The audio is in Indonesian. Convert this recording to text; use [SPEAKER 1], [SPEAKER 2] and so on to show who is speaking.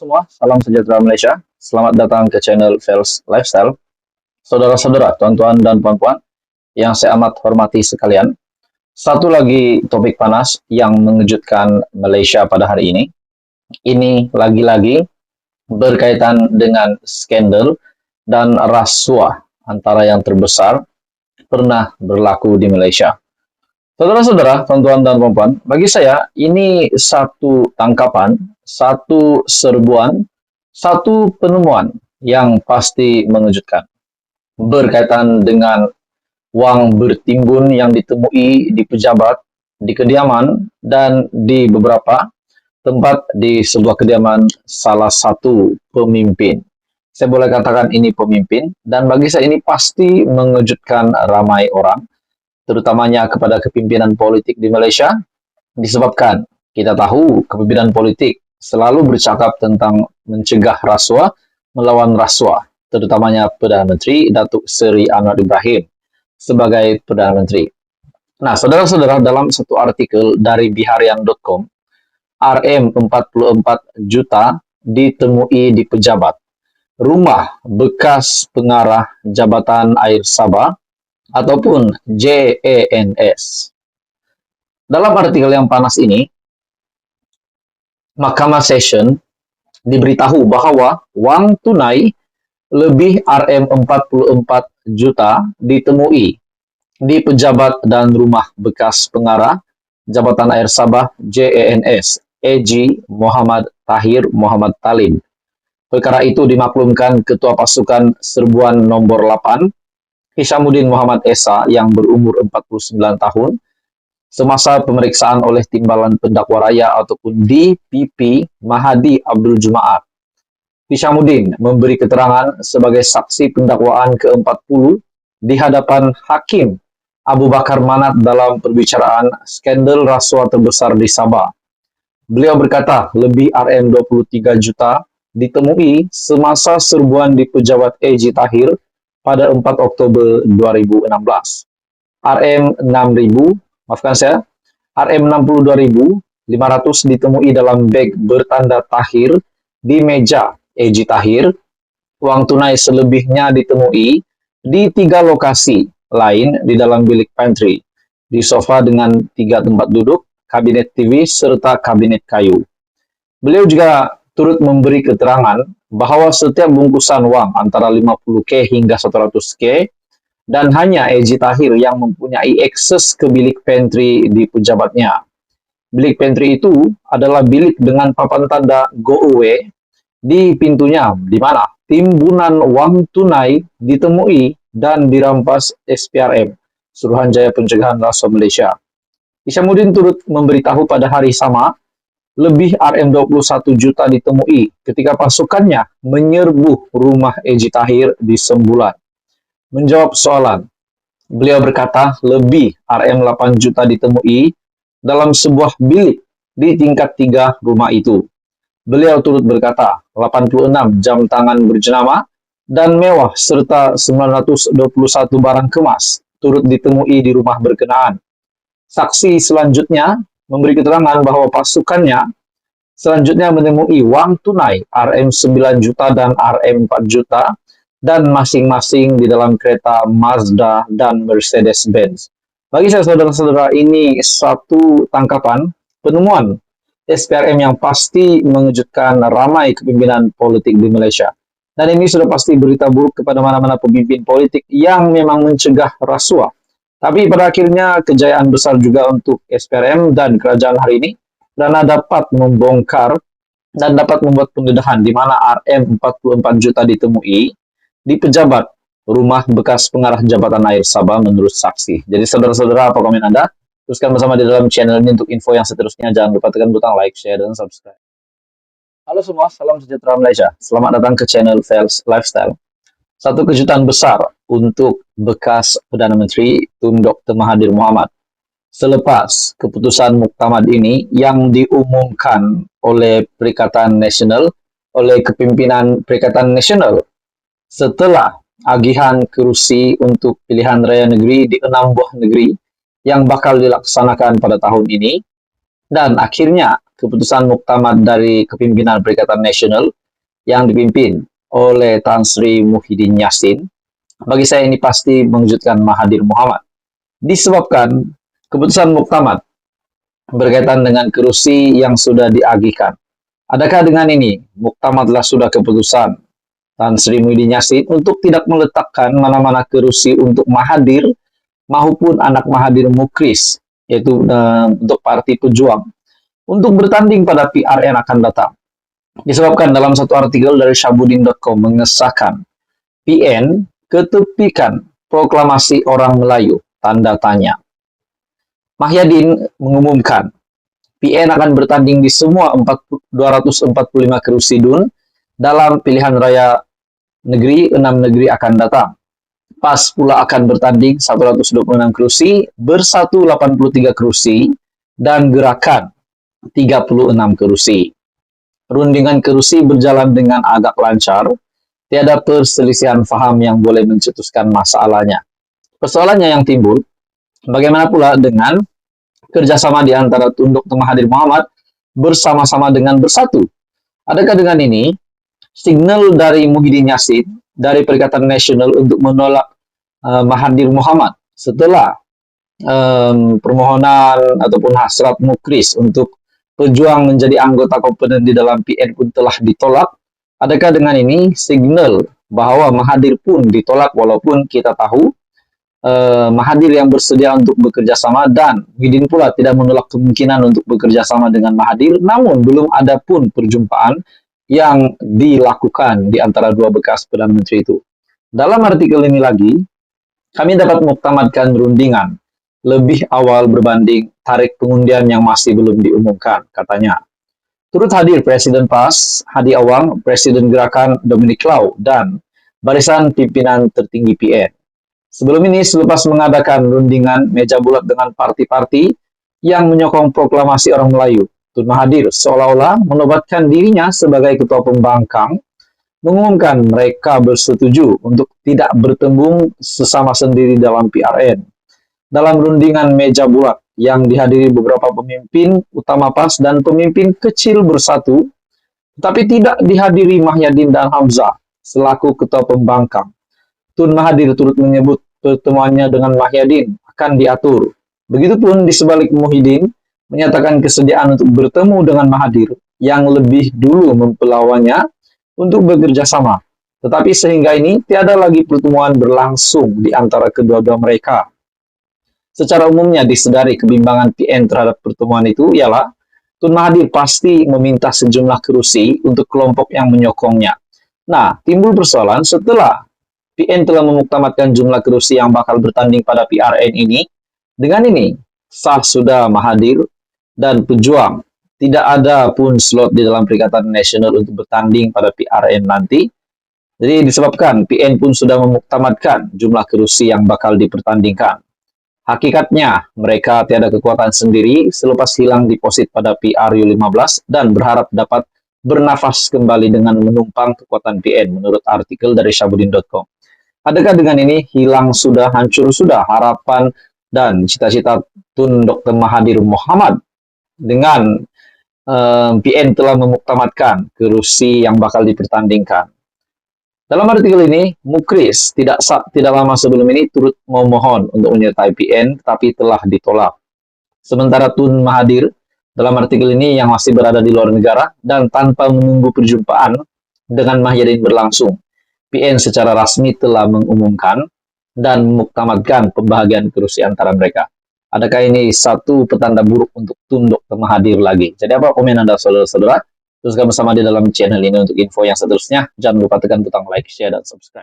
[SPEAKER 1] semua, salam sejahtera Malaysia. Selamat datang ke channel Fels Lifestyle. Saudara-saudara, tuan-tuan dan puan-puan yang saya amat hormati sekalian. Satu lagi topik panas yang mengejutkan Malaysia pada hari ini. Ini lagi-lagi berkaitan dengan skandal dan rasuah antara yang terbesar pernah berlaku di Malaysia. Saudara-saudara, tuan-tuan dan puan-puan, bagi saya ini satu tangkapan, satu serbuan, satu penemuan yang pasti mengejutkan. Berkaitan dengan wang bertimbun yang ditemui di pejabat, di kediaman, dan di beberapa tempat di sebuah kediaman salah satu pemimpin. Saya boleh katakan ini pemimpin, dan bagi saya ini pasti mengejutkan ramai orang, terutamanya kepada kepimpinan politik di Malaysia, disebabkan kita tahu kepimpinan politik selalu bercakap tentang mencegah rasuah, melawan rasuah, terutamanya Perdana Menteri Datuk Seri Anwar Ibrahim sebagai Perdana Menteri. Nah, saudara-saudara, dalam satu artikel dari biharian.com, RM44 juta ditemui di pejabat, rumah bekas pengarah Jabatan Air Sabah ataupun JANS. Dalam artikel yang panas ini, Mahkamah Session diberitahu bahwa wang tunai lebih RM44 juta ditemui di pejabat dan rumah bekas pengarah Jabatan Air Sabah JANS, AG Muhammad Tahir Muhammad Talib. Perkara itu dimaklumkan Ketua Pasukan Serbuan Nombor 8, Hishamuddin Muhammad Esa yang berumur 49 tahun semasa pemeriksaan oleh Timbalan Pendakwa Raya ataupun DPP Mahadi Abdul Jumaat. Hishamuddin memberi keterangan sebagai saksi pendakwaan ke-40 di hadapan Hakim Abu Bakar Manat dalam perbicaraan skandal rasuah terbesar di Sabah. Beliau berkata lebih RM23 juta ditemui semasa serbuan di pejabat AG Tahir pada 4 Oktober 2016. RM62.500 ditemui dalam beg bertanda Tahir di meja AG Tahir. Uang tunai selebihnya ditemui di 3 lokasi lain di dalam bilik pantry, di sofa dengan 3 tempat duduk, kabinet TV, serta kabinet kayu. Beliau juga turut memberi keterangan bahwa setiap bungkusan wang antara 50K hingga 100K dan hanya AG Tahir yang mempunyai akses ke bilik pantry di pejabatnya. Bilik pantry itu adalah bilik dengan papan tanda go away di pintunya, di mana timbunan wang tunai ditemui dan dirampas SPRM, Suruhanjaya Pencegahan Rasuah Malaysia. Hishamuddin turut memberitahu pada hari sama, lebih RM21 juta ditemui ketika pasukannya menyerbu rumah AG Tahir di Sembulan. Menjawab soalan, beliau berkata lebih RM8 juta ditemui dalam sebuah bilik di tingkat 3 rumah itu. Beliau turut berkata 86 jam tangan berjenama dan mewah serta 921 barang kemas turut ditemui di rumah berkenaan. Saksi selanjutnya memberi keterangan bahwa pasukannya selanjutnya menemui wang tunai RM9 juta dan RM4 juta dan masing-masing di dalam kereta Mazda dan Mercedes-Benz. Bagi saya, saudara-saudara, ini satu tangkapan penemuan SPRM yang pasti mengejutkan ramai kepimpinan politik di Malaysia. Dan ini sudah pasti berita buruk kepada mana-mana pemimpin politik yang memang mencegah rasuah. Tapi pada akhirnya kejayaan besar juga untuk SPRM dan kerajaan hari ini, karena dapat membongkar dan dapat membuat penggeledahan di mana RM44 juta ditemui di pejabat rumah bekas pengarah Jabatan Air Sabah menurut saksi. Jadi saudara-saudara, apa komen Anda? Teruskan bersama di dalam channel ini untuk info yang seterusnya. Jangan lupa tekan butang like, share, dan subscribe. Halo semua, salam sejahtera Malaysia. Selamat datang ke channel Fels Lifestyle. Satu kejutan besar untuk bekas Perdana Menteri Tun Dr. Mahathir Mohamad. Selepas keputusan muktamad ini yang diumumkan oleh Perikatan Nasional, oleh kepimpinan Perikatan Nasional, setelah agihan kerusi untuk pilihan raya negeri di 6 buah negeri yang bakal dilaksanakan pada tahun ini, dan akhirnya keputusan muktamad dari kepimpinan Perikatan Nasional yang dipimpin oleh Tan Sri Muhyiddin Yassin, bagi saya ini pasti mengejutkan Mahathir Muhammad. Disebabkan keputusan muktamad berkaitan dengan kerusi yang sudah diagihkan. Adakah dengan ini muktamadlah sudah keputusan Tan Sri Muhyiddin Yassin untuk tidak meletakkan mana-mana kerusi untuk Mahathir maupun anak Mahathir Mukris, yaitu untuk Parti Pejuang, untuk bertanding pada PRN akan datang. Disebabkan dalam satu artikel dari Syahbudin.com mengesahkan PN ketepikan proklamasi orang Melayu, tanda tanya. Mahyadin mengumumkan PN akan bertanding di semua 245 kerusi DUN dalam pilihan raya negeri 6 negeri akan datang. PAS pula akan bertanding 126 kerusi, Bersatu 83 kerusi, dan Gerakan 36 kerusi. Rundingan kerusi berjalan dengan agak lancar, tiada perselisihan faham yang boleh mencetuskan masalahnya. Persoalannya yang timbul, bagaimana pula dengan kerjasama di antara Tun Dr. Mahathir Muhammad bersama-sama dengan Bersatu? Adakah dengan ini signal dari Muhyiddin Yassin dari Perikatan Nasional untuk menolak Mahathir Muhammad setelah permohonan ataupun hasrat Mukris untuk Pejuang menjadi anggota komponen di dalam PN pun telah ditolak? Adakah dengan ini signal bahwa Mahathir pun ditolak, walaupun kita tahu Mahathir yang bersedia untuk bekerja sama dan Muhyiddin pula tidak menolak kemungkinan untuk bekerja sama dengan Mahathir, namun belum ada pun perjumpaan yang dilakukan di antara dua bekas Perdana Menteri itu. Dalam artikel ini lagi, kami dapat muktamadkan rundingan lebih awal berbanding tarik pengundian yang masih belum diumumkan, katanya. Turut hadir Presiden PAS, Hadi Awang, Presiden Gerakan Dominic Lau, dan barisan pimpinan tertinggi PN. Sebelum ini, selepas mengadakan rundingan meja bulat dengan parti-parti yang menyokong proklamasi orang Melayu, Tun Mahathir seolah-olah menobatkan dirinya sebagai ketua pembangkang, mengumumkan mereka bersetuju untuk tidak bertembung sesama sendiri dalam PRN. Dalam rundingan meja bulat yang dihadiri beberapa pemimpin utama PAS dan pemimpin kecil Bersatu, tetapi tidak dihadiri Mahyadin dan Hamzah selaku ketua pembangkang. Tun Mahathir turut menyebut pertemuannya dengan Mahyadin akan diatur. Begitupun di sebalik Muhyiddin menyatakan kesediaan untuk bertemu dengan Mahathir yang lebih dulu mempelawannya untuk bekerja sama. Tetapi sehingga ini tiada lagi pertemuan berlangsung di antara kedua-dua mereka. Secara umumnya disedari kebimbangan PN terhadap pertemuan itu ialah Tun Mahathir pasti meminta sejumlah kerusi untuk kelompok yang menyokongnya. Nah, timbul persoalan setelah PN telah memuktamadkan jumlah kerusi yang bakal bertanding pada PRN ini. Dengan ini, sah sudah Mahathir dan Pejuang. Tidak ada pun slot di dalam Perikatan Nasional untuk bertanding pada PRN nanti. Jadi disebabkan PN pun sudah memuktamadkan jumlah kerusi yang bakal dipertandingkan. Hakikatnya, mereka tiada kekuatan sendiri selepas hilang deposit pada PRU15 dan berharap dapat bernafas kembali dengan menumpang kekuatan PN, menurut artikel dari Syahbudin.com. Adakah dengan ini hilang sudah, hancur sudah harapan dan cita-cita Tun Dr. Mahathir Muhammad dengan PN telah memuktamadkan kerusi yang bakal dipertandingkan? Dalam artikel ini, Mukris tidak lama sebelum ini turut memohon untuk menyertai PN, tapi telah ditolak. Sementara Tun Mahathir dalam artikel ini yang masih berada di luar negara dan tanpa menunggu perjumpaan dengan Mahyadin berlangsung, PN secara rasmi telah mengumumkan dan memuktamadkan pembahagian kerusi antara mereka. Adakah ini satu petanda buruk untuk Tun Dr. Mahathir lagi? Jadi apa komen Anda saudara-saudara? Teruskan bersama di dalam channel ini untuk info yang seterusnya. Jangan lupa tekan butang like, share, dan subscribe.